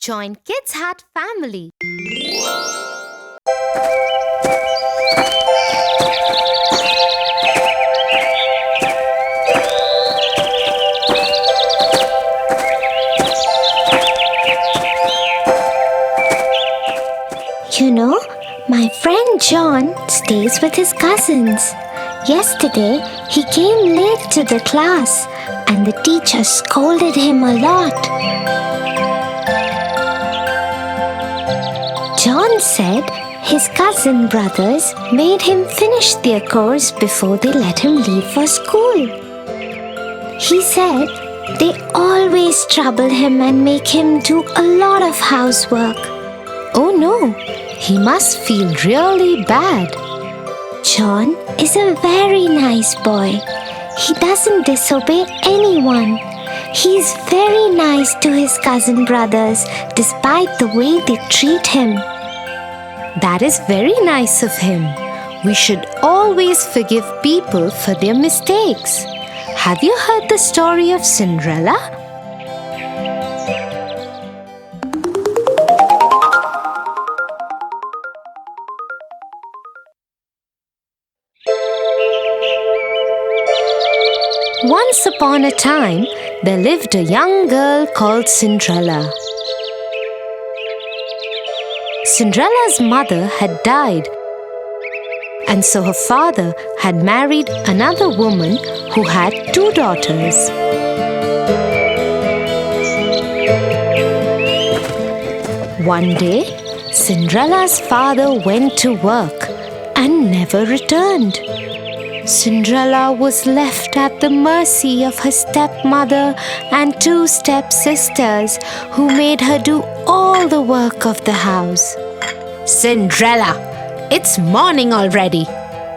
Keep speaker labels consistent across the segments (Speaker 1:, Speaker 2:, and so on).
Speaker 1: Join Kids Hut family.
Speaker 2: You know, my friend John stays with his cousins. Yesterday, he came late to the class and the teacher scolded him a lot. John said his cousin brothers made him finish their course before they let him leave for school. He said they always trouble him and make him do a lot of housework.
Speaker 1: Oh no, he must feel really bad.
Speaker 2: John is a very nice boy. He doesn't disobey anyone. He's very nice to his cousin brothers despite the way they treat him.
Speaker 1: That is very nice of him. We should always forgive people for their mistakes. Have you heard the story of Cinderella? Once upon a time, there lived a young girl called Cinderella. Cinderella's mother had died, and so her father had married another woman who had 2 daughters. One day, Cinderella's father went to work and never returned. Cinderella was left at the mercy of her stepmother and 2 stepsisters who made her do all the work of the house.
Speaker 3: Cinderella, it's morning already.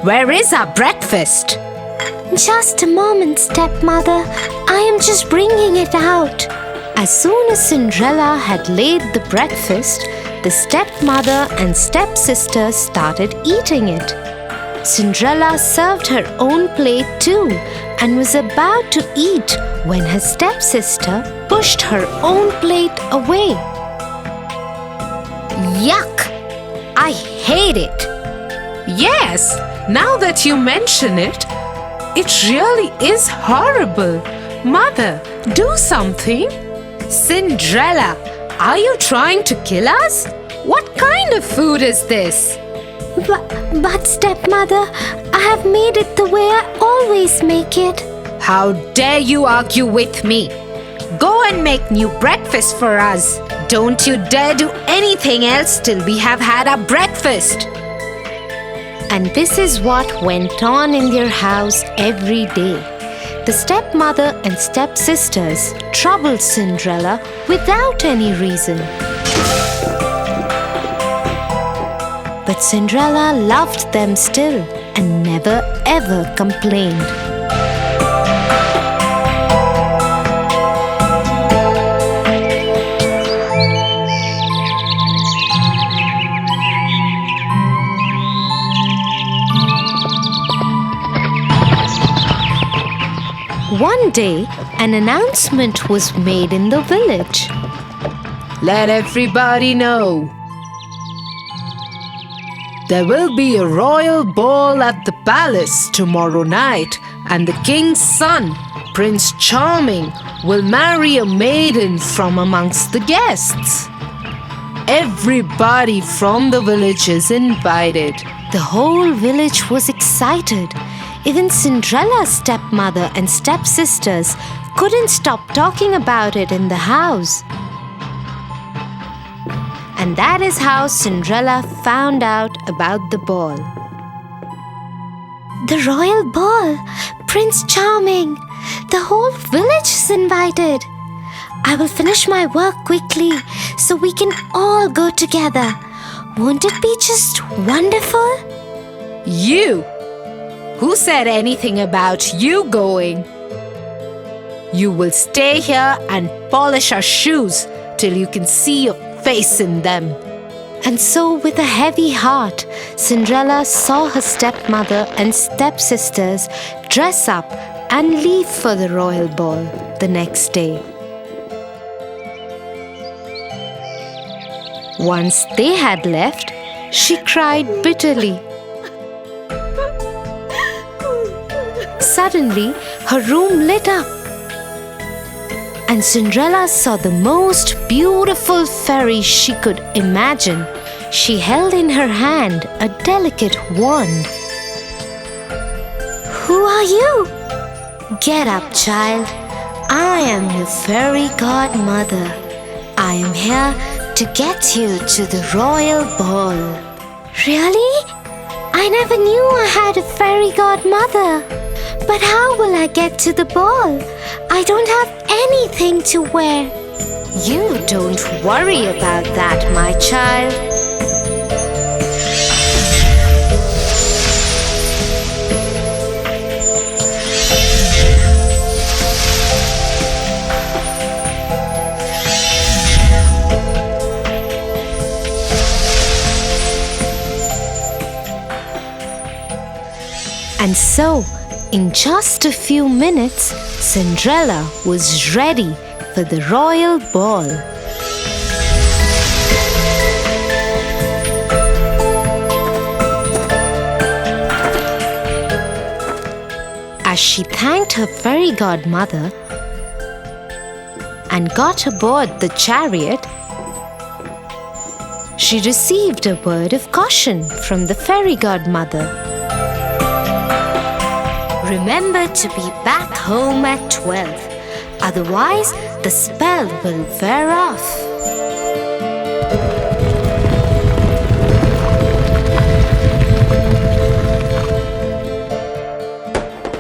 Speaker 3: Where is our breakfast?
Speaker 2: Just a moment, stepmother. I am just bringing it out.
Speaker 1: As soon as Cinderella had laid the breakfast, the stepmother and stepsister started eating it. Cinderella served her own plate too and was about to eat when her stepsister pushed her own plate away.
Speaker 3: Yuck! I hate it.
Speaker 4: Yes, now that you mention it, it really is horrible. Mother, do something.
Speaker 3: Cinderella, are you trying to kill us? What kind of food is this?
Speaker 2: But stepmother, I have made it the way I always make it.
Speaker 3: How dare you argue with me? Go and make new breakfast for us. Don't you dare do anything else till we have had our breakfast.
Speaker 1: And this is what went on in their house every day. The stepmother and stepsisters troubled Cinderella without any reason. But Cinderella loved them still and never ever complained. One day, an announcement was made in the village.
Speaker 4: Let everybody know. There will be a royal ball at the palace tomorrow night, and the king's son, Prince Charming, will marry a maiden from amongst the guests. Everybody from the village is invited.
Speaker 1: The whole village was excited. Even Cinderella's stepmother and stepsisters couldn't stop talking about it in the house. And that is how Cinderella found out about the ball.
Speaker 2: The royal ball! Prince Charming! The whole village is invited. I will finish my work quickly so we can all go together. Won't it be just wonderful?
Speaker 3: You! Who said anything about you going? You will stay here and polish our shoes till you can see your face in them.
Speaker 1: And so, with a heavy heart, Cinderella saw her stepmother and stepsisters dress up and leave for the royal ball the next day. Once they had left, she cried bitterly. Suddenly, her room lit up, and Cinderella saw the most beautiful fairy she could imagine. She held in her hand a delicate wand.
Speaker 2: Who are you?
Speaker 1: Get up, child. I am your fairy godmother. I am here to get you to the royal ball.
Speaker 2: Really? I never knew I had a fairy godmother. But how will I get to the ball? I don't have anything to wear.
Speaker 1: You don't worry about that, my child. And so, in just a few minutes, Cinderella was ready for the royal ball. As she thanked her fairy godmother and got aboard the chariot, she received a word of caution from the fairy godmother. Remember to be back home at 12, otherwise the spell will wear off.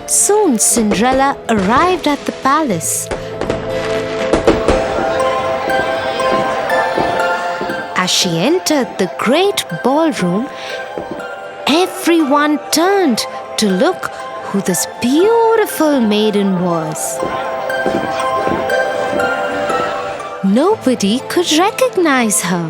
Speaker 1: Soon Cinderella arrived at the palace. As she entered the great ballroom, everyone turned to look who this beautiful maiden was. Nobody could recognize her.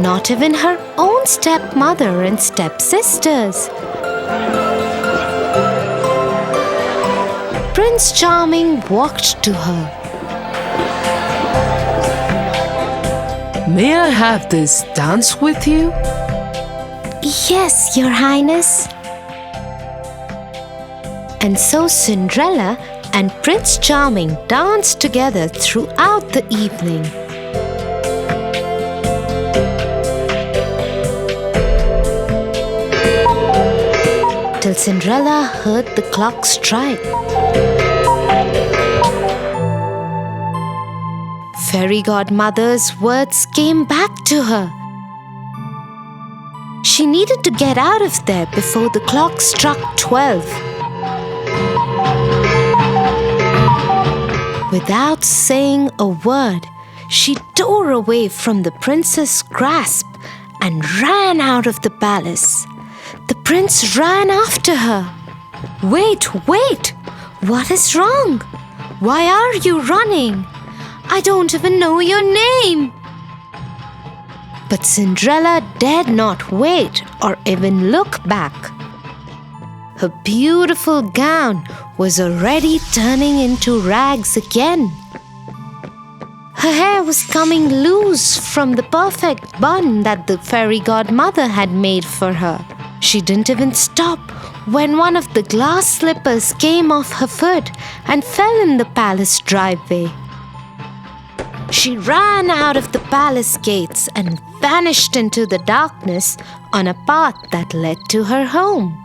Speaker 1: Not even her own stepmother and stepsisters. Prince Charming walked to her.
Speaker 4: May I have this dance with you?
Speaker 2: Yes, Your Highness.
Speaker 1: And so Cinderella and Prince Charming danced together throughout the evening. Till Cinderella heard the clock strike. Fairy godmother's words came back to her. She needed to get out of there before the clock struck 12. Without saying a word, she tore away from the prince's grasp and ran out of the palace. The prince ran after her. "Wait, wait! What is wrong? Why are you running? I don't even know your name." But Cinderella dared not wait or even look back. Her beautiful gown was already turning into rags again. Her hair was coming loose from the perfect bun that the fairy godmother had made for her. She didn't even stop when one of the glass slippers came off her foot and fell in the palace driveway. She ran out of the palace gates and vanished into the darkness on a path that led to her home.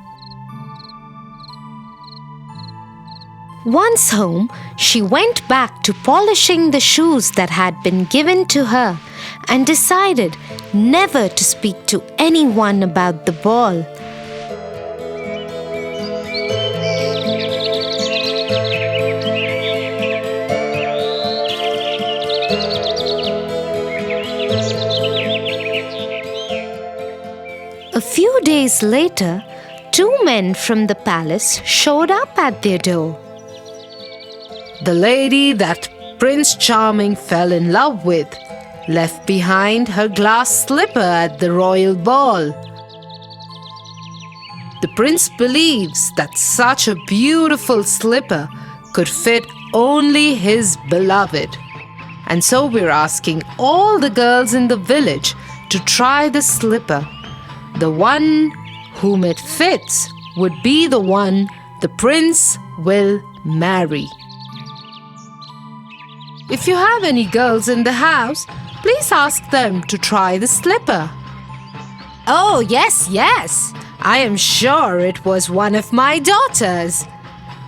Speaker 1: Once home, she went back to polishing the shoes that had been given to her and decided never to speak to anyone about the ball. A few days later, 2 men from the palace showed up at their door.
Speaker 4: The lady that Prince Charming fell in love with left behind her glass slipper at the royal ball. The prince believes that such a beautiful slipper could fit only his beloved. And so we're asking all the girls in the village to try the slipper. The one whom it fits would be the one the prince will marry. If you have any girls in the house, please ask them to try the slipper.
Speaker 3: Oh, yes, yes. I am sure it was one of my daughters.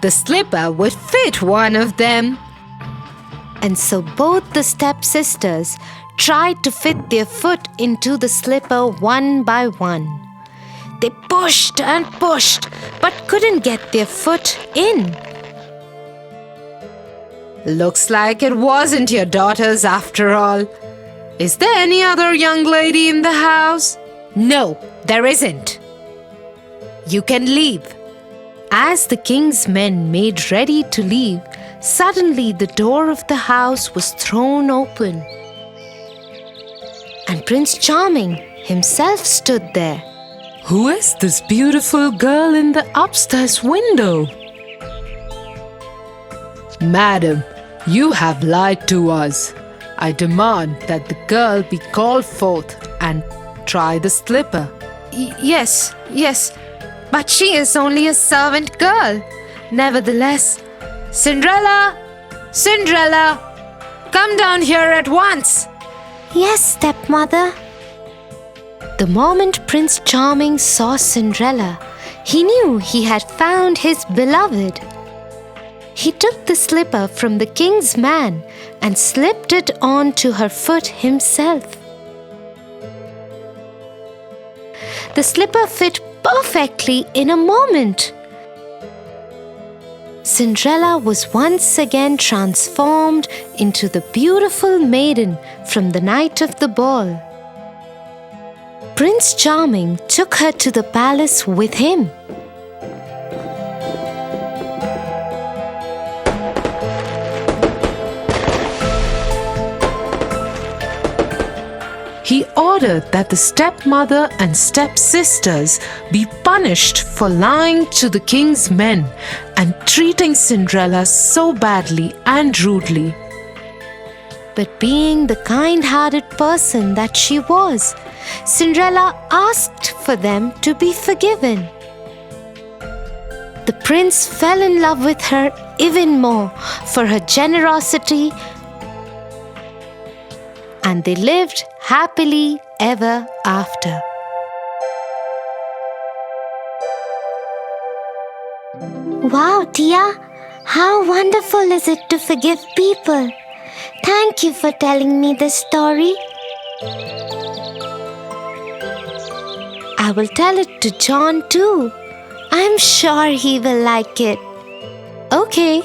Speaker 3: The slipper would fit one of them.
Speaker 1: And so both the stepsisters tried to fit their foot into the slipper one by one. They pushed and pushed, but couldn't get their foot in.
Speaker 4: Looks like it wasn't your daughters after all. Is there any other young lady in the house?
Speaker 3: No, there isn't. You can leave.
Speaker 1: As the king's men made ready to leave, suddenly the door of the house was thrown open. And Prince Charming himself stood there.
Speaker 4: Who is this beautiful girl in the upstairs window? Madam, you have lied to us. I demand that the girl be called forth and try the slipper.
Speaker 1: Yes, but she is only a servant girl. Nevertheless,
Speaker 3: Cinderella! Cinderella! Come down here at once!
Speaker 2: Yes, stepmother.
Speaker 1: the moment Prince Charming saw Cinderella, he knew he had found his beloved. He took the slipper from the king's man and slipped it onto her foot himself. The slipper fit perfectly in a moment. Cinderella was once again transformed into the beautiful maiden from the night of the ball. Prince Charming took her to the palace with him.
Speaker 4: He ordered that the stepmother and stepsisters be punished for lying to the king's men and treating Cinderella so badly and rudely.
Speaker 1: But being the kind-hearted person that she was, Cinderella asked for them to be forgiven. The prince fell in love with her even more for her generosity, and they lived happily ever after.
Speaker 2: Wow, Tia, how wonderful is it to forgive people? Thank you for telling me this story.
Speaker 1: I will tell it to John too. I'm sure he will like it. Okay,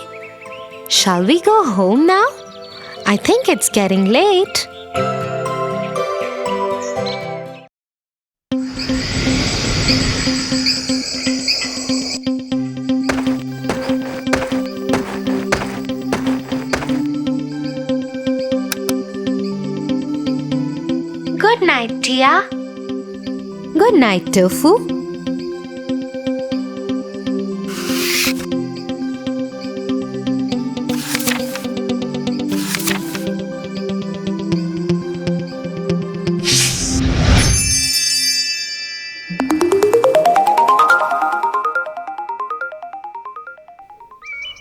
Speaker 1: shall we go home now? I think it's getting late.
Speaker 2: Good night, Tia.
Speaker 1: Good night, Tofu.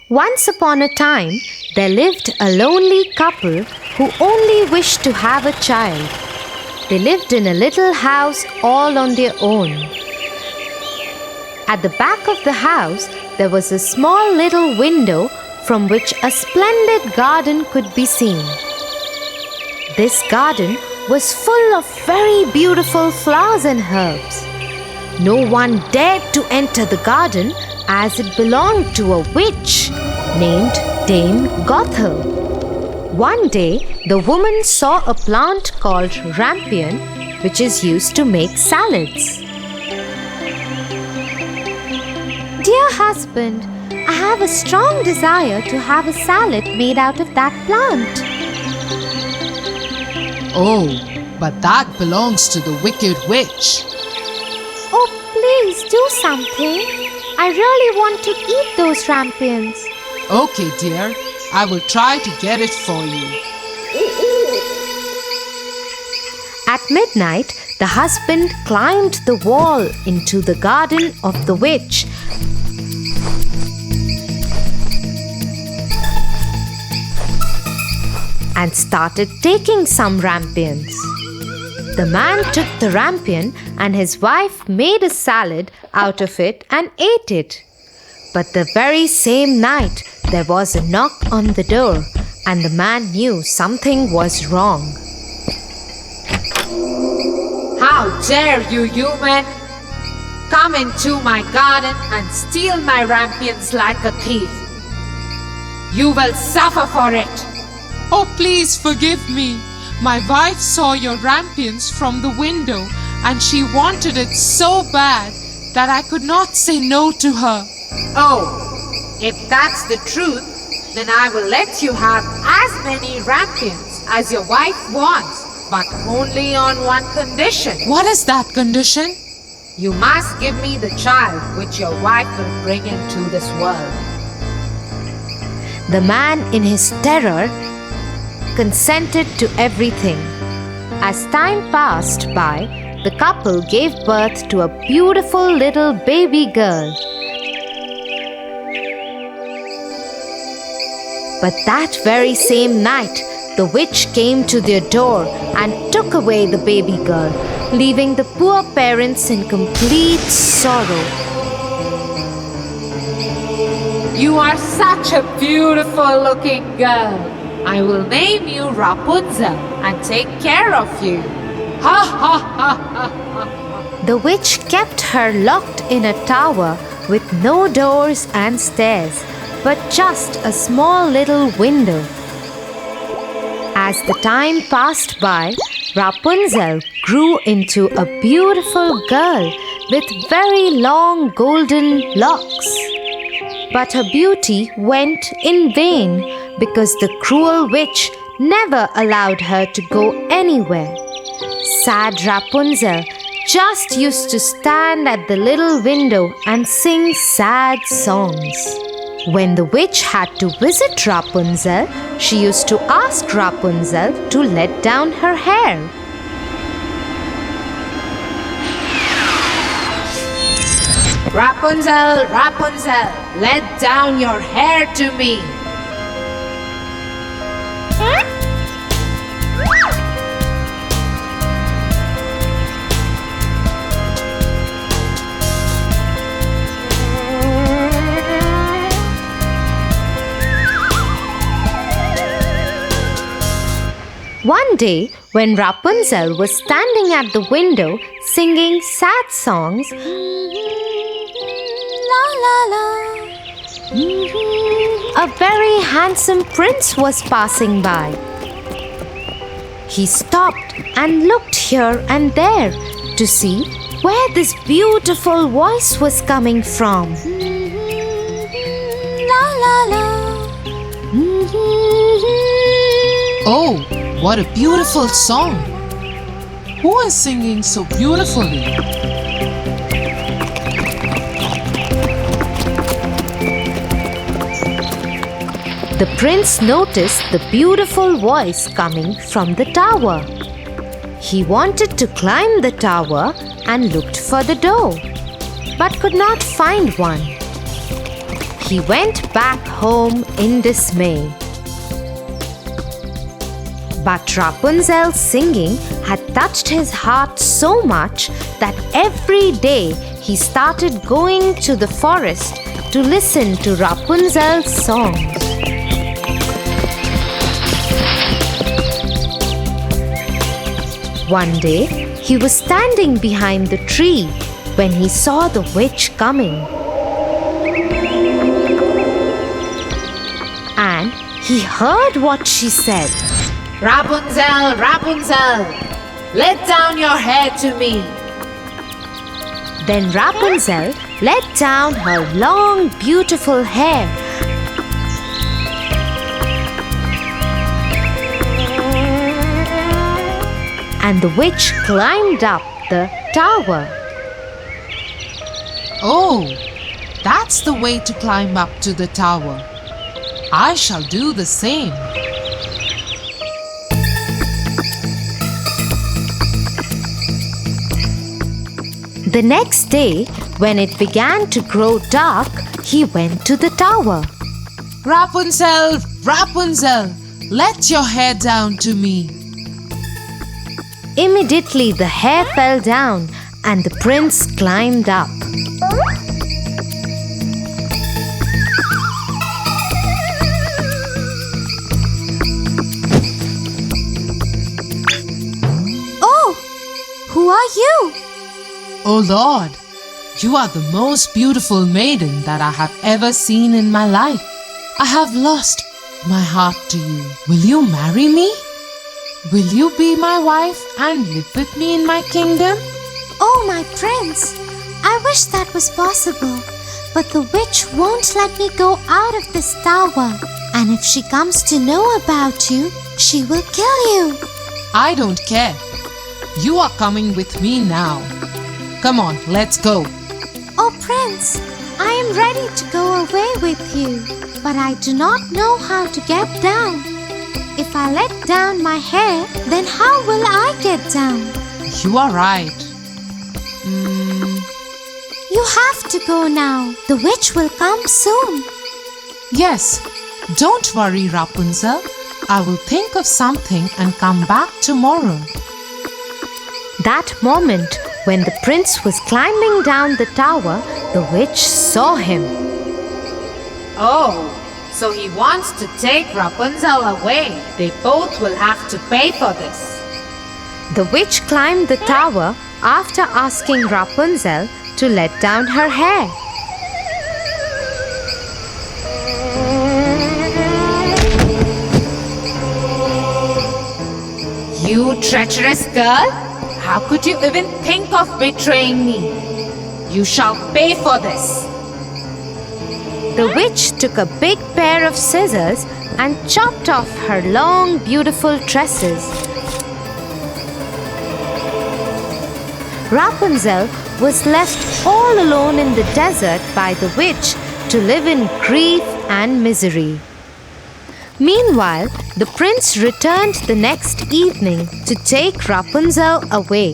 Speaker 1: Once upon a time, there lived a lonely couple who only wished to have a child. They lived in a little house all on their own. At the back of the house, there was a small little window from which a splendid garden could be seen. This garden was full of very beautiful flowers and herbs. No one dared to enter the garden as it belonged to a witch named Dame Gothel. One day, the woman saw a plant called rampion, which is used to make salads.
Speaker 2: Dear husband, I have a strong desire to have a salad made out of that plant.
Speaker 5: Oh, but that belongs to the wicked witch.
Speaker 2: Oh, please do something. I really want to eat those rampions.
Speaker 5: Okay, dear. I will try to get it for you.
Speaker 1: At midnight, the husband climbed the wall into the garden of the witch and started taking some rampions. The man took the rampion and his wife made a salad out of it and ate it. But the very same night, there was a knock on the door and the man knew something was wrong.
Speaker 3: How dare you, human! Come into my garden and steal my rampions like a thief. You will suffer for it.
Speaker 5: Oh, please forgive me. My wife saw your rampions from the window and she wanted it so bad that I could not say no to her.
Speaker 3: Oh, if that's the truth, then I will let you have as many rampions as your wife wants, but only on one condition.
Speaker 5: What is that condition?
Speaker 3: You must give me the child which your wife will bring into this world.
Speaker 1: The man, in his terror, consented to everything. As time passed by, the couple gave birth to a beautiful little baby girl. But that very same night, the witch came to their door and took away the baby girl, leaving the poor parents in complete sorrow.
Speaker 3: You are such a beautiful looking girl. I will name you Rapunzel and take care of you. Ha ha ha ha!
Speaker 1: The witch kept her locked in a tower with no doors and stairs, but just a small little window. As the time passed by, Rapunzel grew into a beautiful girl with very long golden locks. But her beauty went in vain because the cruel witch never allowed her to go anywhere. Sad Rapunzel just used to stand at the little window and sing sad songs. When the witch had to visit Rapunzel, she used to ask Rapunzel to let down her hair.
Speaker 3: Rapunzel, Rapunzel, let down your hair to me.
Speaker 1: One day, when Rapunzel was standing at the window singing sad songs, a very handsome prince was passing by. He stopped and looked here and there to see where this beautiful voice was coming from.
Speaker 5: Oh, what a beautiful song! Who is singing so beautifully?
Speaker 1: The prince noticed the beautiful voice coming from the tower. He wanted to climb the tower and looked for the door, but could not find one. He went back home in dismay. But Rapunzel's singing had touched his heart so much that every day he started going to the forest to listen to Rapunzel's songs. One day, he was standing behind the tree when he saw the witch coming. And he heard what she said.
Speaker 3: Rapunzel, Rapunzel, let down your hair to me.
Speaker 1: Then Rapunzel let down her long, beautiful hair. And the witch climbed up the tower.
Speaker 5: Oh, that's the way to climb up to the tower. I shall do the same.
Speaker 1: The next day, when it began to grow dark, he went to the tower.
Speaker 5: Rapunzel, Rapunzel, let your hair down to me.
Speaker 1: Immediately the hair fell down and the prince climbed up.
Speaker 2: Oh, who are you?
Speaker 5: Oh Lord, you are the most beautiful maiden that I have ever seen in my life. I have lost my heart to you. Will you marry me? Will you be my wife and live with me in my kingdom?
Speaker 2: Oh, my prince, I wish that was possible. But the witch won't let me go out of this tower. And if she comes to know about you, she will kill you.
Speaker 5: I don't care. You are coming with me now. Come on, let's go.
Speaker 2: Oh, prince, I am ready to go away with you. But I do not know how to get down. If I let down my hair, then how will I get down?
Speaker 5: You are right.
Speaker 2: You have to go now. The witch will come soon.
Speaker 5: Yes, don't worry, Rapunzel. I will think of something and come back tomorrow.
Speaker 1: That moment, when the prince was climbing down the tower, the witch saw him.
Speaker 3: Oh, so he wants to take Rapunzel away. They both will have to pay for this.
Speaker 1: The witch climbed the tower after asking Rapunzel to let down her hair.
Speaker 3: You treacherous girl! How could you even think of betraying me? You shall pay for this.
Speaker 1: The witch took a big pair of scissors and chopped off her long, beautiful tresses. Rapunzel was left all alone in the desert by the witch to live in grief and misery. Meanwhile, the prince returned the next evening to take Rapunzel away.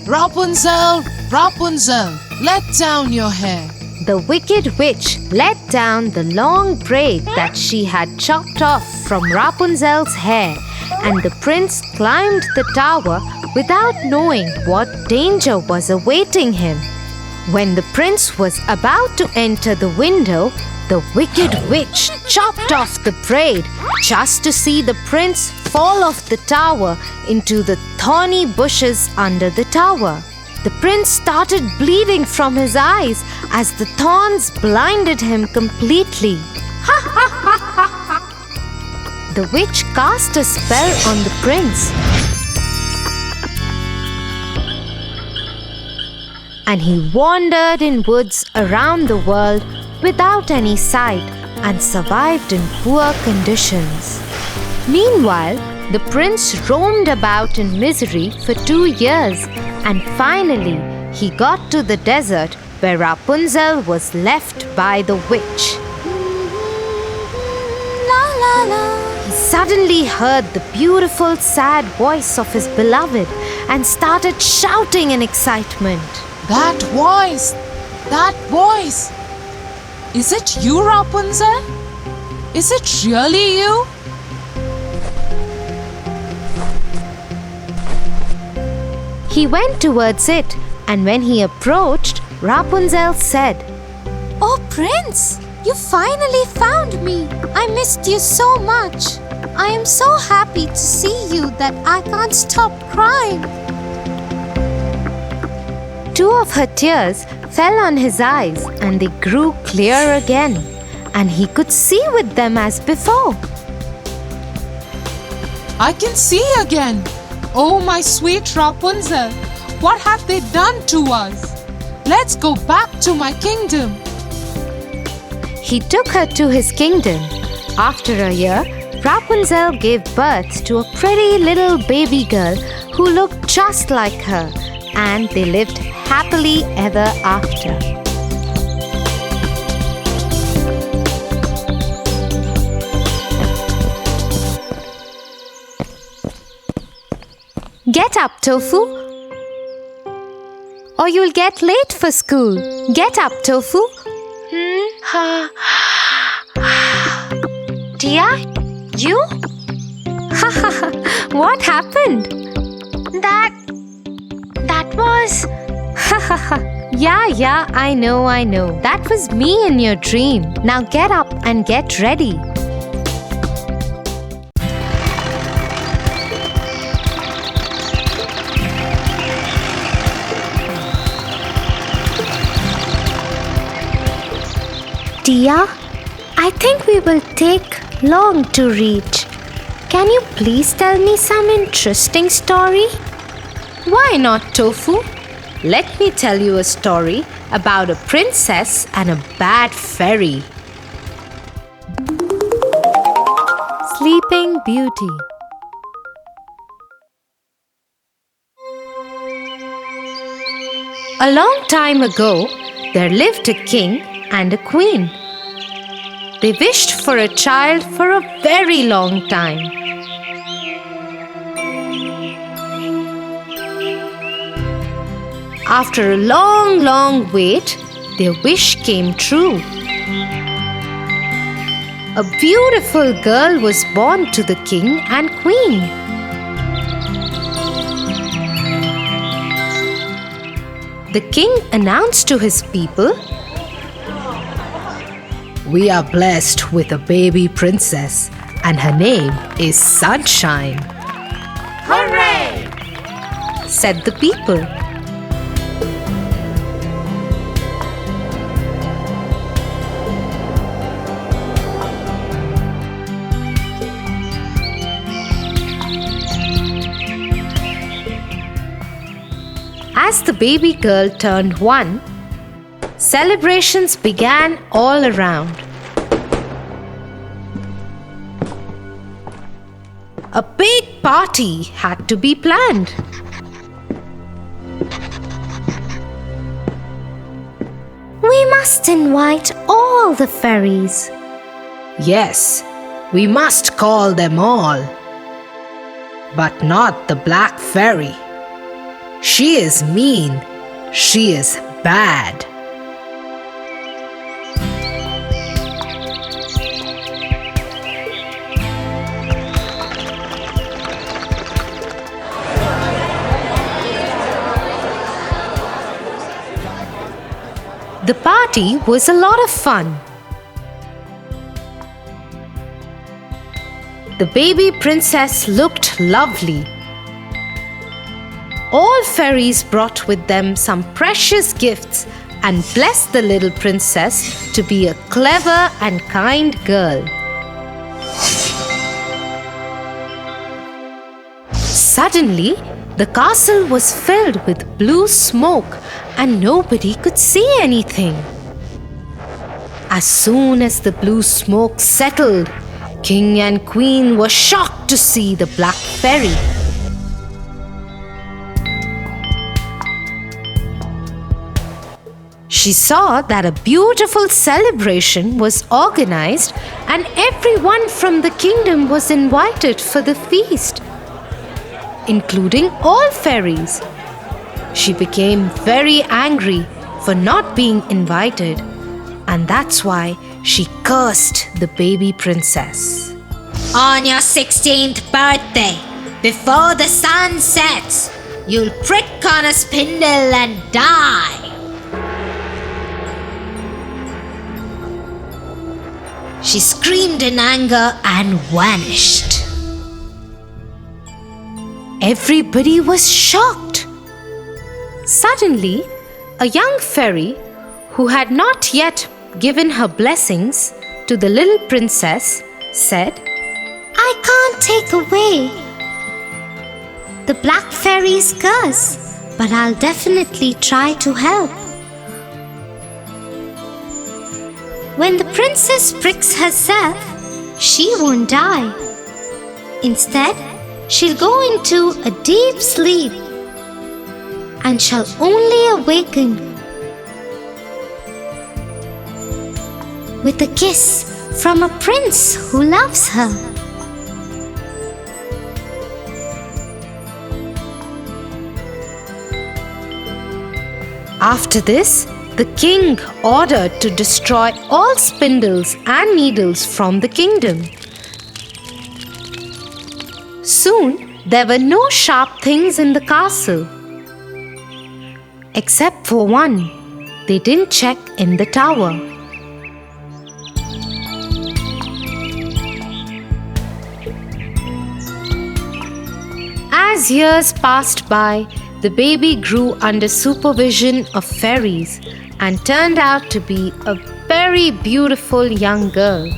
Speaker 5: Rapunzel, Rapunzel, let down your hair.
Speaker 1: The wicked witch let down the long braid that she had chopped off from Rapunzel's hair, and the prince climbed the tower without knowing what danger was awaiting him. When the prince was about to enter the window, the wicked witch chopped off the braid just to see the prince fall off the tower into the thorny bushes under the tower. The prince started bleeding from his eyes as the thorns blinded him completely. The witch cast a spell on the prince, and he wandered in woods around the world without any sight and survived in poor conditions. Meanwhile, the prince roamed about in misery for 2 years, and finally he got to the desert where Rapunzel was left by the witch.
Speaker 2: La la la.
Speaker 1: He suddenly heard the beautiful, sad voice of his beloved and started shouting in excitement.
Speaker 5: That voice! That voice! Is it you, Rapunzel? Is it really you?
Speaker 1: He went towards it, and when he approached, Rapunzel said,
Speaker 2: Oh, Prince, you finally found me. I missed you so much. I am so happy to see you that I can't stop crying.
Speaker 1: 2 of her tears fell on his eyes, and they grew clear again, and he could see with them as before.
Speaker 5: I can see again. Oh, my sweet Rapunzel, what have they done to us? Let's go back to my kingdom.
Speaker 1: He took her to his kingdom. After a year, Rapunzel gave birth to a pretty little baby girl who looked just like her, and they lived happily ever after. Get up, Tofu, or you'll get late for school. Get up, Tofu. Tia, you? What happened?
Speaker 2: That was...
Speaker 1: Yeah, I know. That was me in your dream. Now get up and get ready.
Speaker 2: Tia, I think we will take long to reach. Can you please tell me some interesting story?
Speaker 1: Why not, Tofu? Let me tell you a story about a princess and a bad fairy. Sleeping Beauty. A long time ago, there lived a king and a queen. They wished for a child for a very long time. After a long wait, their wish came true. A beautiful girl was born to the king and queen. The king announced to his people,
Speaker 4: We are blessed with a baby princess, and her name is Sunshine.
Speaker 1: "Hooray!" said the people. As the baby girl turned 1, celebrations began all around. A big party had to be planned.
Speaker 2: We must invite all the fairies.
Speaker 4: Yes, we must call them all. But not the black fairy. She is mean. She is bad.
Speaker 1: The party was a lot of fun. The baby princess looked lovely. All fairies brought with them some precious gifts and blessed the little princess to be a clever and kind girl. Suddenly, the castle was filled with blue smoke and nobody could see anything. As soon as the blue smoke settled, King and Queen were shocked to see the black fairy. She saw that a beautiful celebration was organized and everyone from the kingdom was invited for the feast, including all fairies. She became very angry for not being invited, and that's why she cursed the baby princess.
Speaker 3: On your 16th birthday, before the sun sets, you'll prick on a spindle and die. She screamed in anger and vanished.
Speaker 1: Everybody was shocked. Suddenly, a young fairy who had not yet given her blessings to the little princess said,
Speaker 2: I can't take away the black fairy's curse, but I'll definitely try to help. When the princess pricks herself, she won't die. Instead, she'll go into a deep sleep and shall only awaken with a kiss from a prince who loves her.
Speaker 1: After this, the king ordered to destroy all spindles and needles from the kingdom. Soon, there were no sharp things in the castle. Except for one, they didn't check in the tower. As years passed by, the baby grew under supervision of fairies and turned out to be a very beautiful young girl.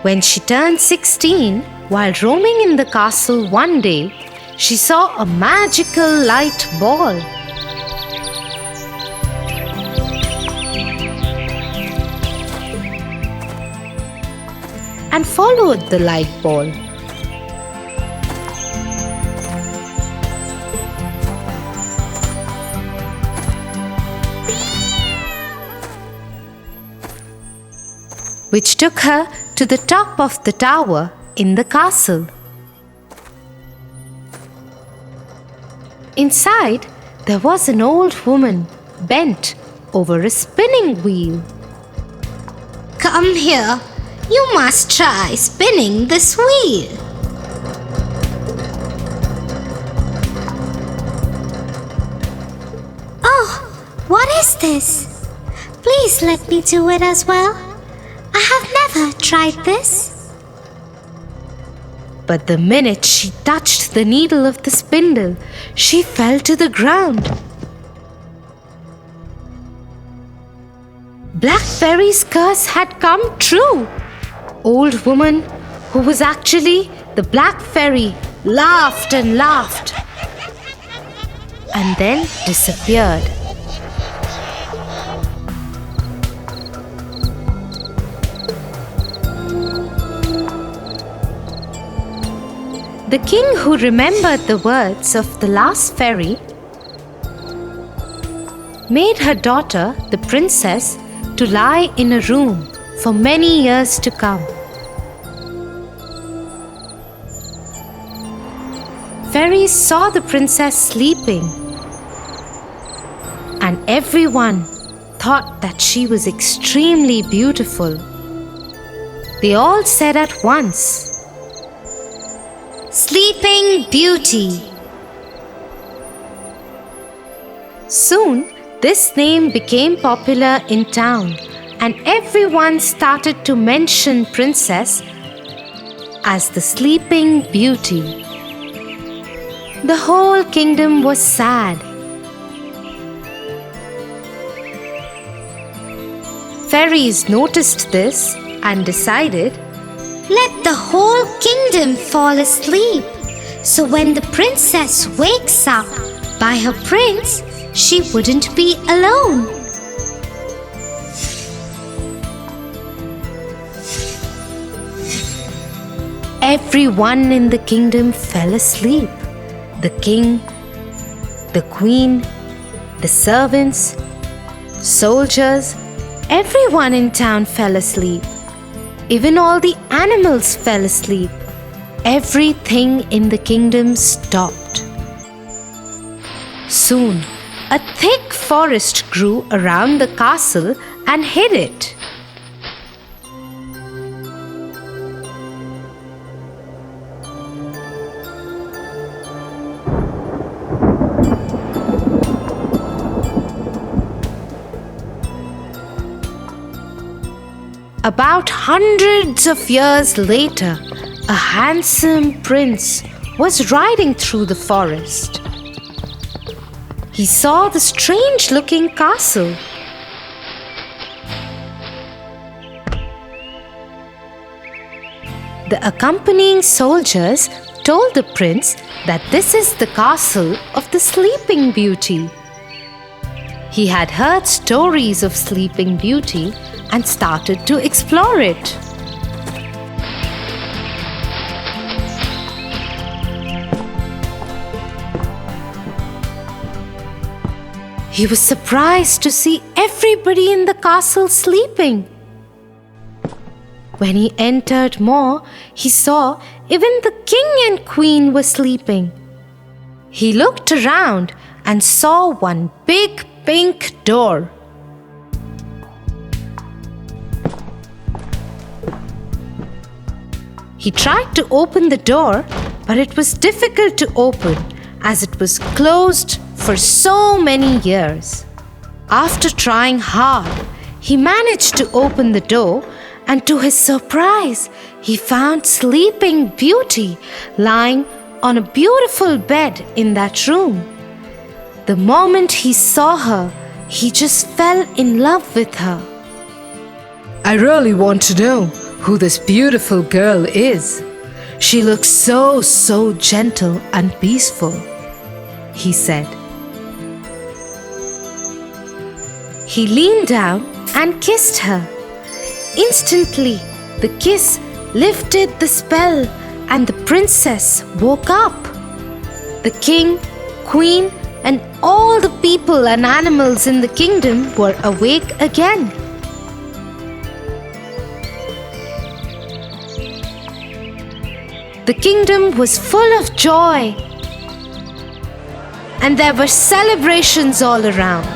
Speaker 1: When she turned 16, while roaming in the castle one day, she saw a magical light ball. And followed the light ball. Which took her to the top of the tower in the castle. Inside, there was an old woman bent over a spinning wheel.
Speaker 2: Come here. You must try spinning this wheel. Oh, what is this? Please let me do it as well. I have never tried this.
Speaker 1: But the minute she touched the needle of the spindle, she fell to the ground. Black Fairy's curse had come true. Old woman, who was actually the Black Fairy, laughed and laughed and then disappeared. The king, who remembered the words of the last fairy, made her daughter, the princess, to lie in a room for many years to come. Fairies saw the princess sleeping, and everyone thought that she was extremely beautiful. They all said at once,
Speaker 2: Sleeping Beauty.
Speaker 1: Soon, this name became popular in town, and everyone started to mention Princess as the Sleeping Beauty. The whole kingdom was sad. Fairies noticed this and decided,
Speaker 2: Let the whole kingdom fall asleep, so when the princess wakes up by her prince, she wouldn't be alone.
Speaker 1: Everyone in the kingdom fell asleep. The king, the queen, the servants, soldiers, everyone in town fell asleep. Even all the animals fell asleep. Everything in the kingdom stopped. Soon, a thick forest grew around the castle and hid it. About hundreds of years later, a handsome prince was riding through the forest. He saw the strange-looking castle. The accompanying soldiers told the prince that this is the castle of the Sleeping Beauty. He had heard stories of Sleeping Beauty and started to explore it. He was surprised to see everybody in the castle sleeping. When he entered more, he saw Even the king and queen were sleeping. He looked around and saw one big pink door. He tried to open the door, but it was difficult to open as it was closed for so many years. After trying hard, he managed to open the door, and to his surprise, he found Sleeping Beauty lying on a beautiful bed in that room. The moment he saw her, he just fell in love with her.
Speaker 4: I really want to know who this beautiful girl is. She looks so gentle and peaceful, he said.
Speaker 1: He leaned down and kissed her. Instantly, the kiss lifted the spell and the princess woke up. The king, queen, and all the people and animals in the kingdom were awake again. The kingdom was full of joy, and there were celebrations all around.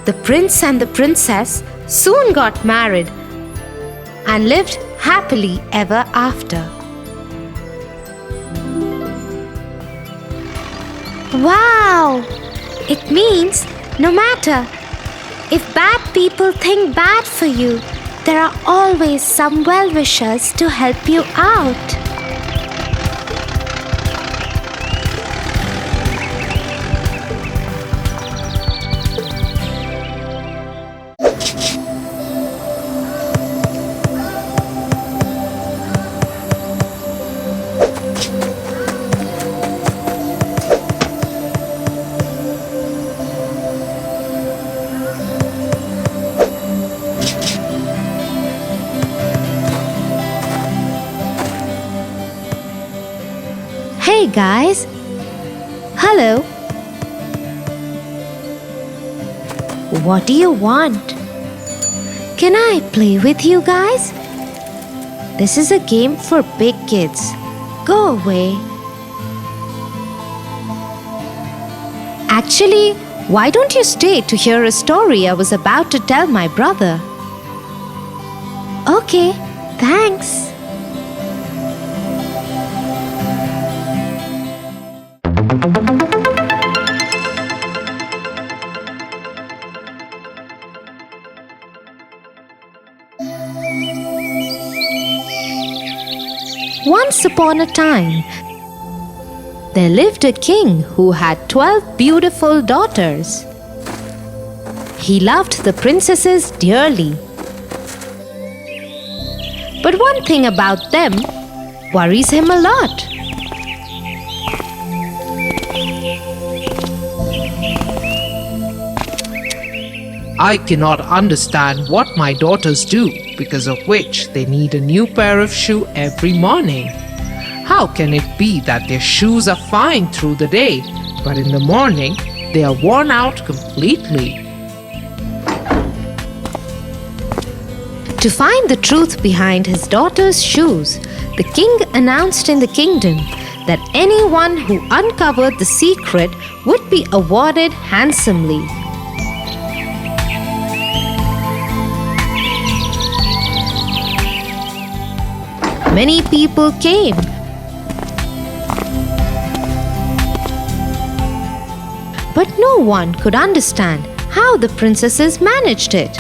Speaker 1: The prince and the princess soon got married and lived happily ever after.
Speaker 2: Wow! It means no matter if bad people think bad for you, there are always some well-wishers to help you out.
Speaker 1: Hey guys! Hello! What do you want? Can I play with you guys? This is a game for big kids. Go away. Actually, why don't you stay to hear a story I was about to tell my brother?
Speaker 2: Okay, thanks.
Speaker 1: Once upon a time, there lived a king who had 12 beautiful daughters. He loved the princesses dearly. But one thing about them worries him a lot.
Speaker 5: I cannot understand what my daughters do, because of which they need a new pair of shoes every morning. How can it be that their shoes are fine through the day, but in the morning they are worn out completely?
Speaker 1: To find the truth behind his daughter's shoes, the king announced in the kingdom that anyone who uncovered the secret would be awarded handsomely. Many people came. But no one could understand how the princesses managed it.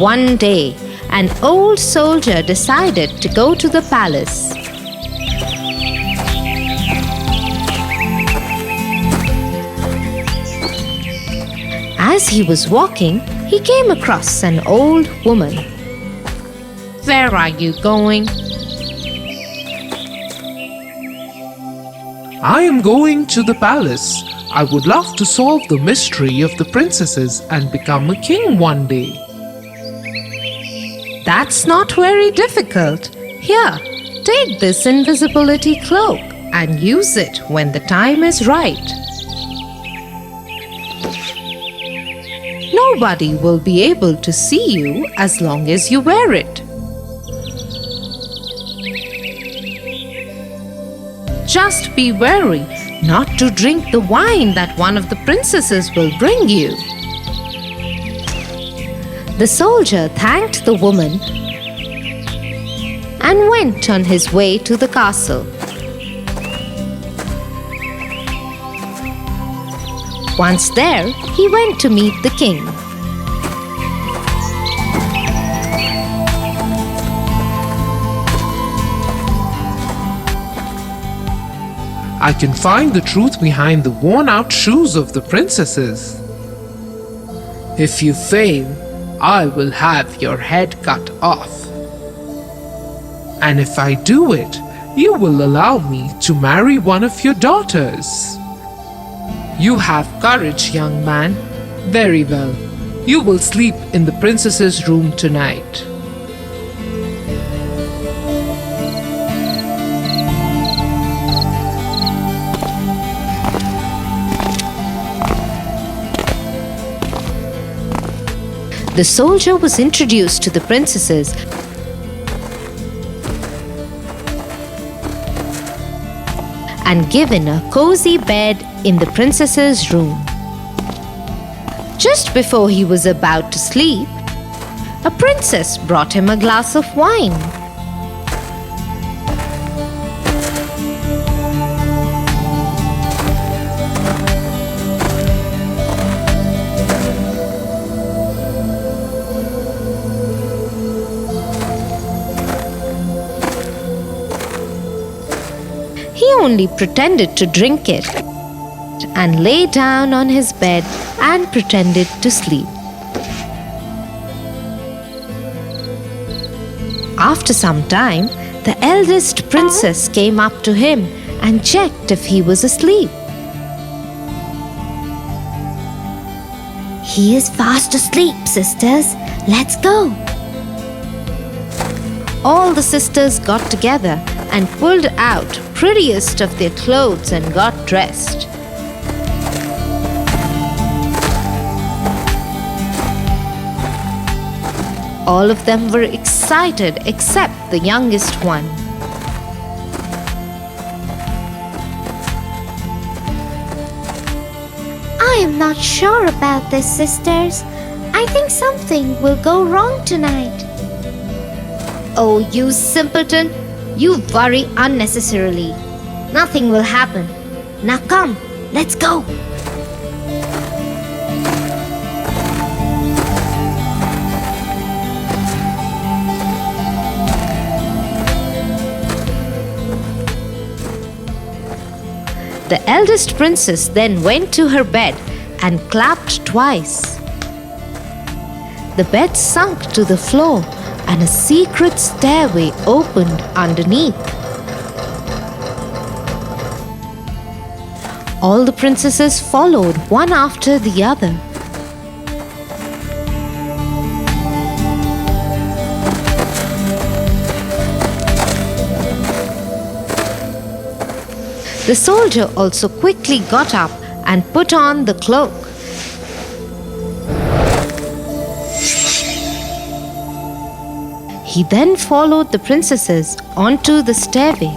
Speaker 1: One day, an old soldier decided to go to the palace. As he was walking, he came across an old woman. "Where are you going?"
Speaker 5: I am going to the palace. I would love to solve the mystery of the princesses and become a king one day.
Speaker 1: That's not very difficult. Here, take this invisibility cloak.
Speaker 4: and use it when the time is right. Nobody will be able to see you as long as you wear it. Just be wary not to drink the wine that one of the princesses will bring you.
Speaker 1: The soldier thanked the woman and went on his way to the castle. Once there, he went to meet the king.
Speaker 6: I can find the truth behind the worn-out shoes of the princesses. If you fail, I will have your head cut off. And if I do it, you will allow me to marry one of your daughters. You have courage, young man. Very well. You will sleep in the princess's room tonight.
Speaker 1: The soldier was introduced to the princesses and given a cozy bed in the princess's room. Just before he was about to sleep, a princess brought him a glass of wine. He only pretended to drink it and lay down on his bed and pretended to sleep. After some time, the eldest princess came up to him and checked if he was asleep.
Speaker 2: He is fast asleep, sisters. Let's go.
Speaker 1: All the sisters got together and pulled out prettiest of their clothes and got dressed. All of them were excited except the youngest one.
Speaker 2: I am not sure about this, sisters. I think something will go wrong tonight.
Speaker 1: Oh, you simpleton! You worry unnecessarily. Nothing will happen.
Speaker 2: Now come, let's go.
Speaker 1: The eldest princess then went to her bed and clapped twice. The bed sunk to the floor and a secret stairway opened underneath. All the princesses followed one after the other. The soldier also quickly got up and put on the cloak. He then followed the princesses onto the stairway.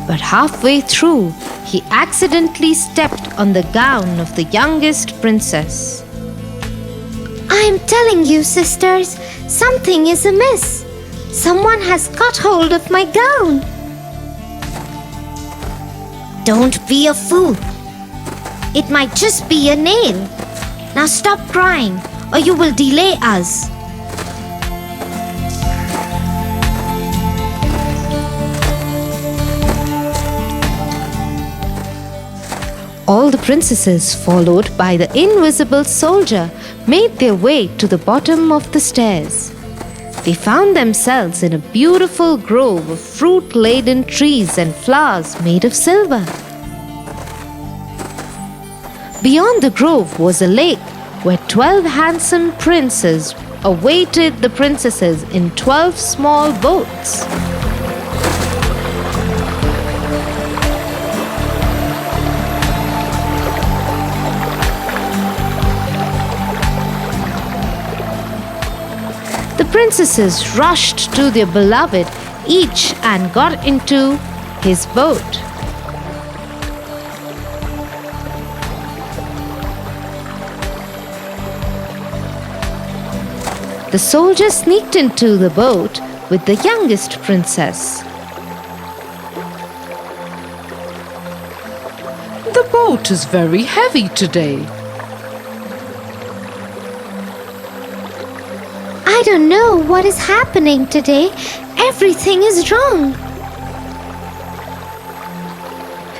Speaker 1: But halfway through, he accidentally stepped on the gown of the youngest princess.
Speaker 2: I am telling you, sisters, something is amiss. Someone has got hold of my gown. Don't be a fool. It might just be a nail. Now stop crying, or you will delay us.
Speaker 1: All the princesses, followed by the invisible soldier, made their way to the bottom of the stairs. They found themselves in a beautiful grove of fruit-laden trees and flowers made of silver. Beyond the grove was a lake where 12 handsome princes awaited the princesses in 12 small boats. The princesses rushed to their beloved, each and got into his boat. The soldier sneaked into the boat with the youngest princess.
Speaker 4: The boat is very heavy today.
Speaker 2: I don't know what is happening today. Everything is wrong.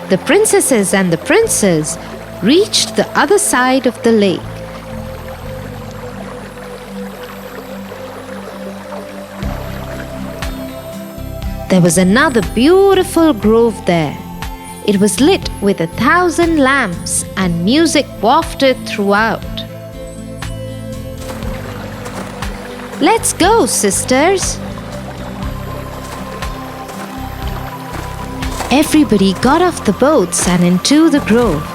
Speaker 1: The princesses and the princes reached the other side of the lake. There was another beautiful grove there. It was lit with 1,000 lamps and music wafted throughout. Let's go, sisters. Everybody got off the boats and into the grove.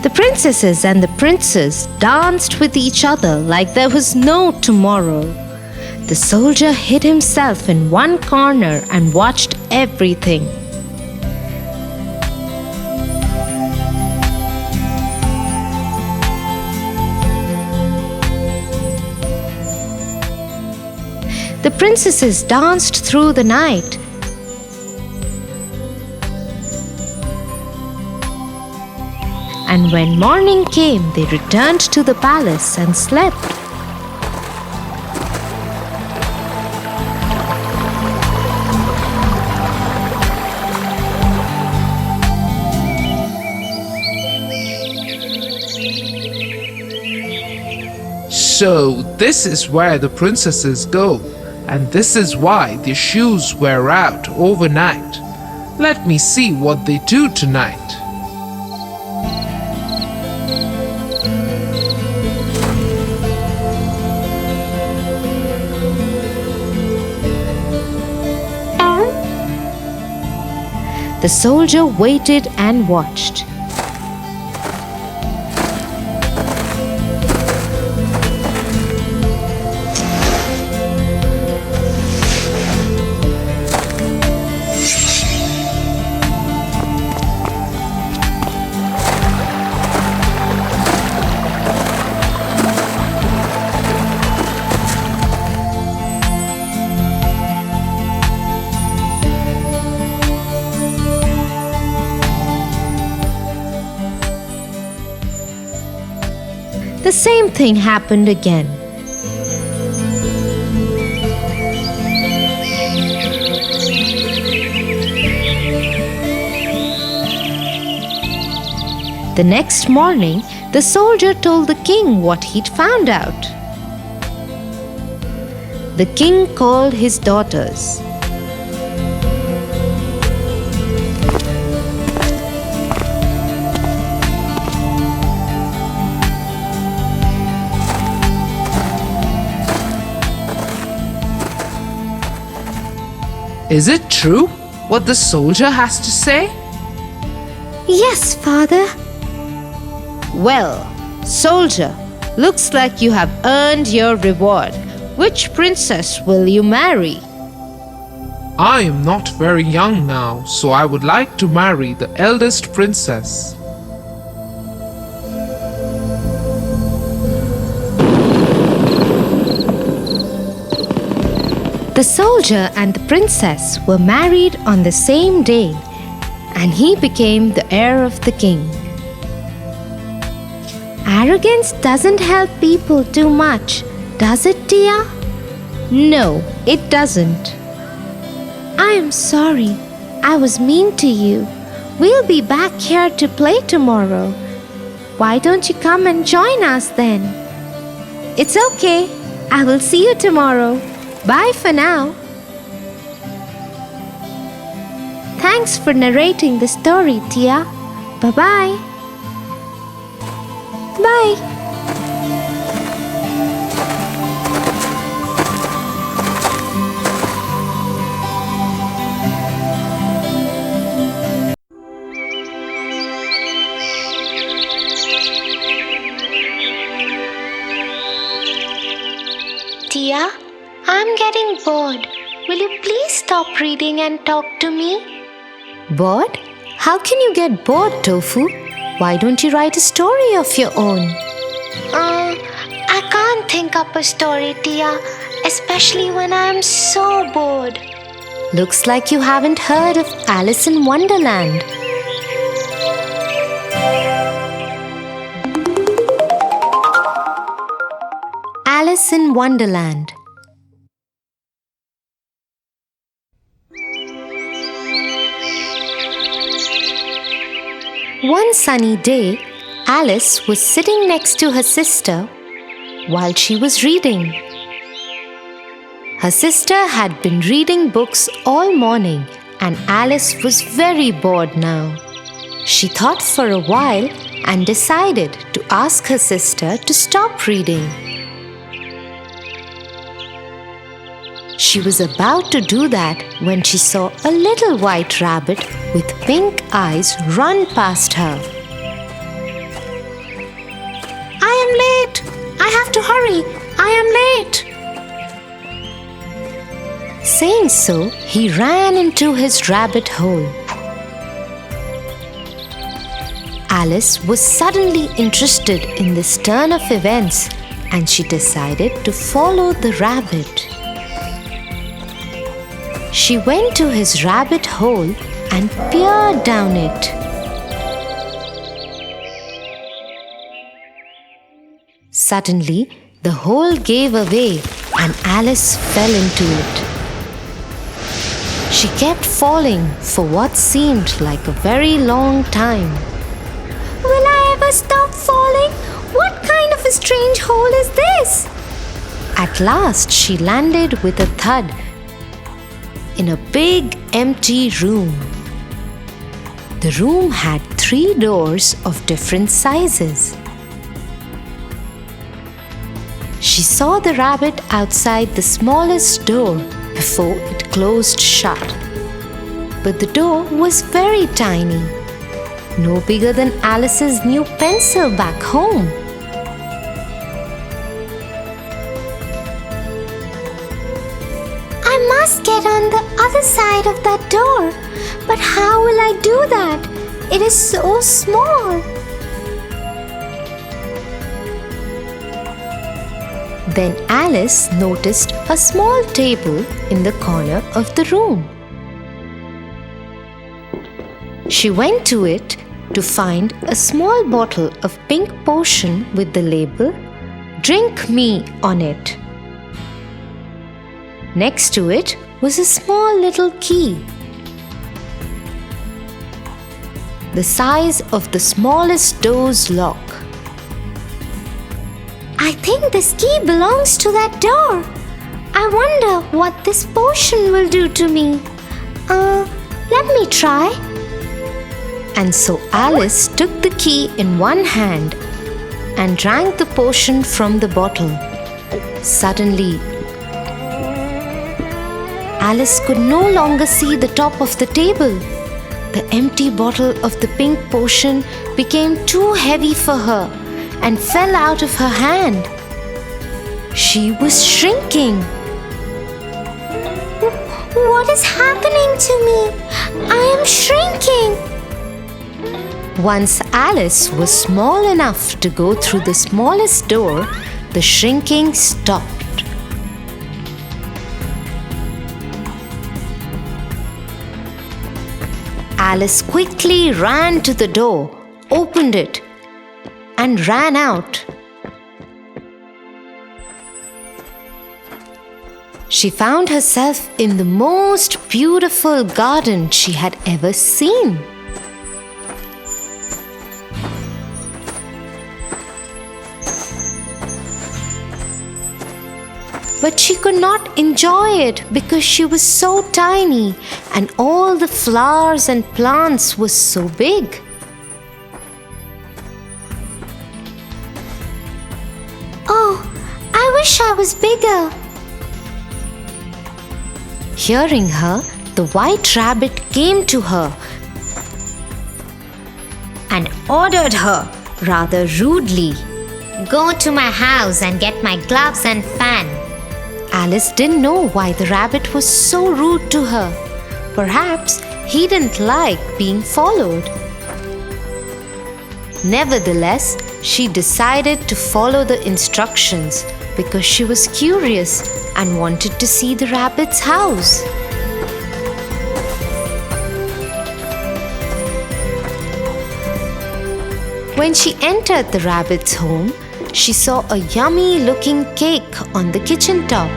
Speaker 1: The princesses and the princes danced with each other like there was no tomorrow. The soldier hid himself in one corner and watched everything. The princesses danced through the night. And when morning came, they returned to the palace and slept.
Speaker 6: So this is where the princesses go, and this is why their shoes wear out overnight. Let me see what they do tonight.
Speaker 1: The soldier waited and watched. The same thing happened again. The next morning, the soldier told the king what he'd found out. The king called his daughters.
Speaker 6: Is it true what the soldier has to say?
Speaker 2: Yes, father.
Speaker 1: Well, soldier, looks like you have earned your reward. Which princess will you marry?
Speaker 6: I am not very young now, so I would like to marry the eldest princess.
Speaker 1: The soldier and the princess were married on the same day, and he became the heir of the king.
Speaker 2: Arrogance doesn't help people too much, does it, Tia?
Speaker 1: No, it doesn't.
Speaker 2: I am sorry. I was mean to you. We'll be back here to play tomorrow.
Speaker 1: Why don't you come and join us then? It's okay. I will see you tomorrow. Bye for now. Thanks for narrating the story, Tia. Bye-bye. Bye.
Speaker 2: Tia, I'm getting bored. Will you please stop reading and talk to me?
Speaker 1: Bored? How can you get bored, Tofu? Why don't you write a story of your own?
Speaker 2: I can't think up a story, Tia, especially when I'm so bored.
Speaker 1: Looks like you haven't heard of Alice in Wonderland. Alice in Wonderland. One sunny day, Alice was sitting next to her sister while she was reading. Her sister had been reading books all morning and Alice was very bored now. She thought for a while and decided to ask her sister to stop reading. She was about to do that when she saw a little white rabbit with pink eyes run past her. I am late! I have to hurry! I am late! Saying so, he ran into his rabbit hole. Alice was suddenly interested in this turn of events and she decided to follow the rabbit. She went to his rabbit hole and peered down it. Suddenly, the hole gave away and Alice fell into it. She kept falling for what seemed like a very long time.
Speaker 2: Will I ever stop falling? What kind of a strange hole is this?
Speaker 1: At last, she landed with a thud in a big empty room. The room had 3 doors of different sizes. She saw the rabbit outside the smallest door before it closed shut. But the door was very tiny, no bigger than Alice's new pencil back home.
Speaker 2: I must get on the other side of that door. But how will I do that? It is so small.
Speaker 1: Then Alice noticed a small table in the corner of the room. She went to it to find a small bottle of pink potion with the label "Drink Me" on it. Next to it was a small little key, the size of the smallest door's lock.
Speaker 2: I think this key belongs to that door. I wonder what this potion will do to me. Let me try.
Speaker 1: And so Alice took the key in one hand and drank the potion from the bottle. Suddenly, Alice could no longer see the top of the table. The empty bottle of the pink potion became too heavy for her and fell out of her hand. She was shrinking.
Speaker 2: What is happening to me? I am shrinking.
Speaker 1: Once Alice was small enough to go through the smallest door, the shrinking stopped. Alice quickly ran to the door, opened it, and ran out. She found herself in the most beautiful garden she had ever seen. But she could not enjoy it because she was so tiny and all the flowers and plants were so big.
Speaker 2: Oh, I wish I was bigger.
Speaker 1: Hearing her, the white rabbit came to her and ordered her rather rudely.
Speaker 2: Go to my house and get my gloves and fan.
Speaker 1: Alice didn't know why the rabbit was so rude to her. Perhaps he didn't like being followed. Nevertheless, she decided to follow the instructions because she was curious and wanted to see the rabbit's house. When she entered the rabbit's home, she saw a yummy-looking cake on the kitchen top.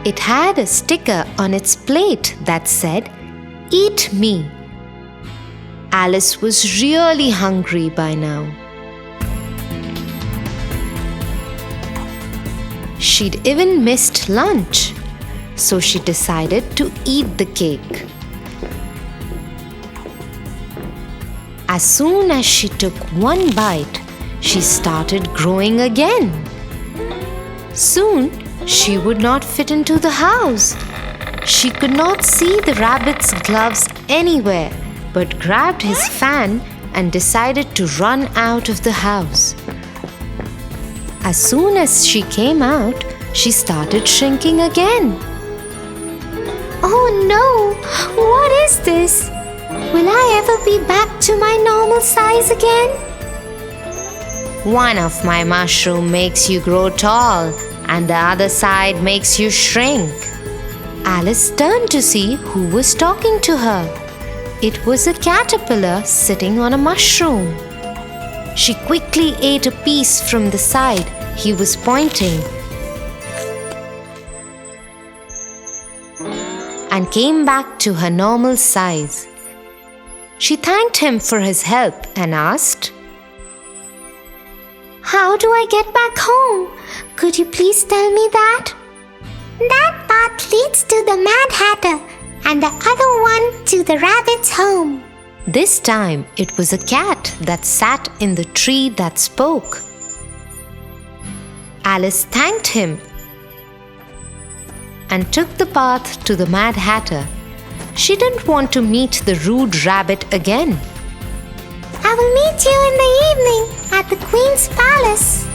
Speaker 1: It had a sticker on its plate that said, "Eat me." Alice was really hungry by now. She'd even missed lunch, so she decided to eat the cake. As soon as she took one bite, she started growing again. Soon, she would not fit into the house. She could not see the rabbit's gloves anywhere, but grabbed his fan and decided to run out of the house. As soon as she came out, she started shrinking again.
Speaker 2: Oh no! What is this? Will I ever be back to my normal size again?
Speaker 1: One of my mushrooms makes you grow tall, and the other side makes you shrink. Alice turned to see who was talking to her. It was a caterpillar sitting on a mushroom. She quickly ate a piece from the side he was pointing and came back to her normal size. She thanked him for his help and asked,
Speaker 2: How do I get back home? Could you please tell me that? That path leads to the Mad Hatter and the other one to the rabbit's home.
Speaker 1: This time it was a cat that sat in the tree that spoke. Alice thanked him and took the path to the Mad Hatter. She didn't want to meet the rude rabbit again.
Speaker 2: I will meet you in the evening at the Queen's palace.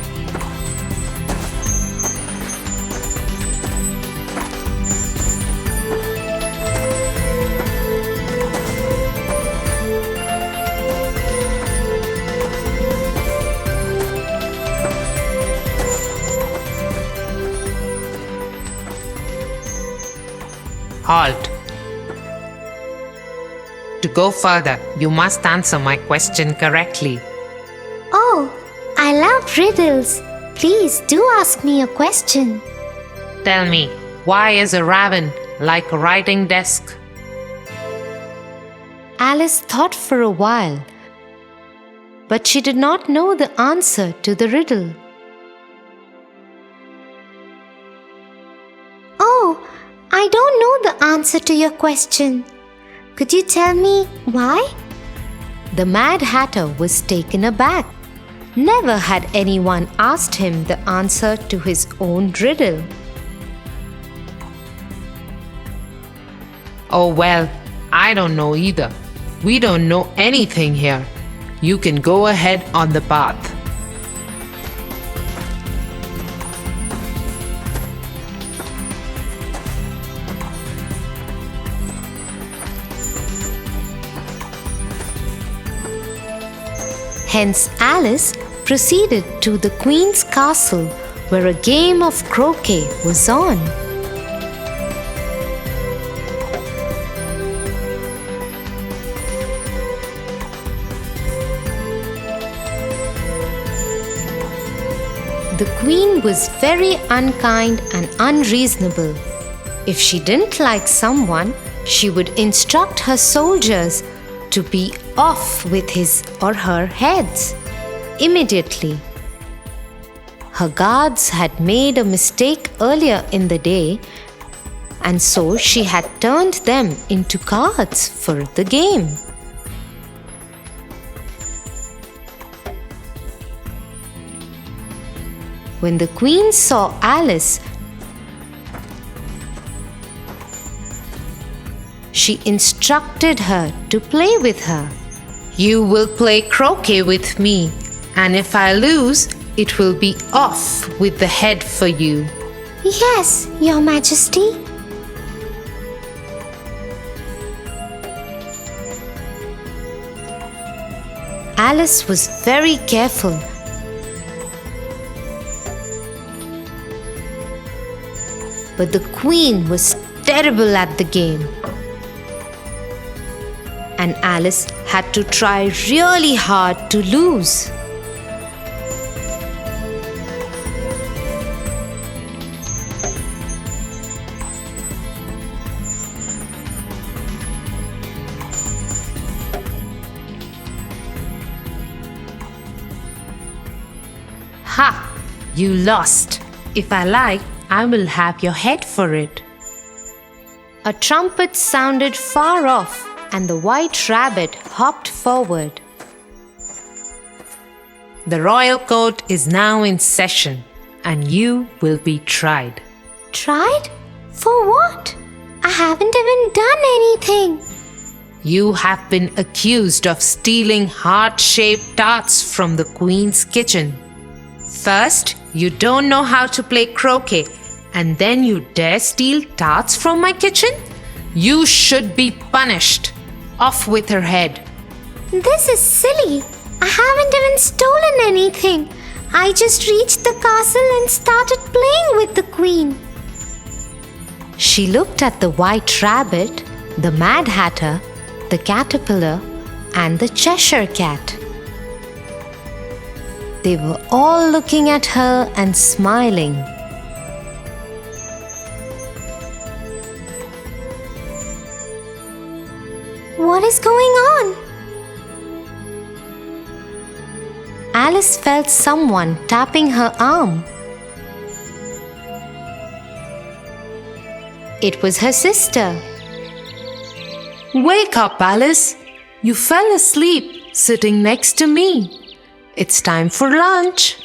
Speaker 4: Halt. To go further, you must answer my question correctly.
Speaker 2: Oh, I love riddles. Please do ask me a question.
Speaker 4: Tell me, why is a raven like a writing desk?
Speaker 1: Alice thought for a while, but she did not know the answer to the riddle.
Speaker 2: Oh, I don't know the answer to your question. Could you tell me why?
Speaker 1: The Mad Hatter was taken aback. Never had anyone asked him the answer to his own riddle.
Speaker 4: Oh well, I don't know either. We don't know anything here. You can go ahead on the path.
Speaker 1: Hence, Alice proceeded to the Queen's castle, where a game of croquet was on. The Queen was very unkind and unreasonable. If she didn't like someone, she would instruct her soldiers to be off with his or her heads immediately. Her guards had made a mistake earlier in the day, and so she had turned them into cards for the game. When the queen saw Alice, she instructed her to play with her.
Speaker 4: You will play croquet with me, and if I lose, it will be off with the head for you.
Speaker 2: Yes, Your Majesty.
Speaker 1: Alice was very careful. But the queen was terrible at the game. And Alice had to try really hard to lose.
Speaker 4: Ha! You lost. If I like, I will have your head for it.
Speaker 1: A trumpet sounded far off, and the white rabbit hopped forward.
Speaker 4: The royal court is now in session, and you will be tried.
Speaker 2: Tried? For what? I haven't even done anything.
Speaker 4: You have been accused of stealing heart-shaped tarts from the queen's kitchen. First, you don't know how to play croquet, and then you dare steal tarts from my kitchen? You should be punished. Off with her head.
Speaker 2: This is silly. I haven't even stolen anything. I just reached the castle and started playing with the queen.
Speaker 1: She looked at the white rabbit, the Mad Hatter, the caterpillar, and the Cheshire cat. They were all looking at her and smiling.
Speaker 2: What is going on?
Speaker 1: Alice felt someone tapping her arm. It was her sister.
Speaker 4: Wake up, Alice. You fell asleep sitting next to me. It's time for lunch.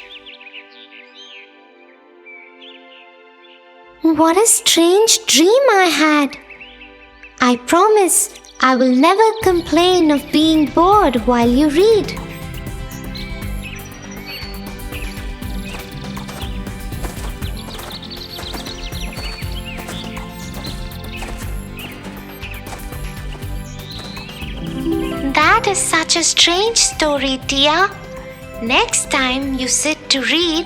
Speaker 2: What a strange dream I had. I promise I will never complain of being bored while you read. That is such a strange story, Tia. Next time you sit to read,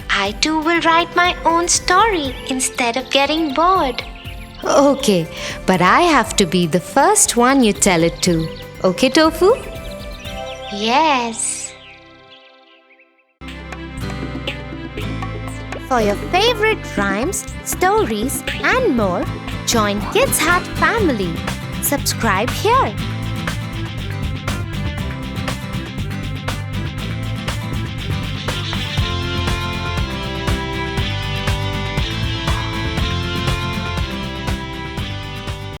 Speaker 2: I too will write my own story instead of getting bored.
Speaker 1: Okay, but I have to be the first one you tell it to. Okay, Tofu?
Speaker 2: Yes.
Speaker 1: For your favorite rhymes, stories, and more, join Kids Hat family. Subscribe here.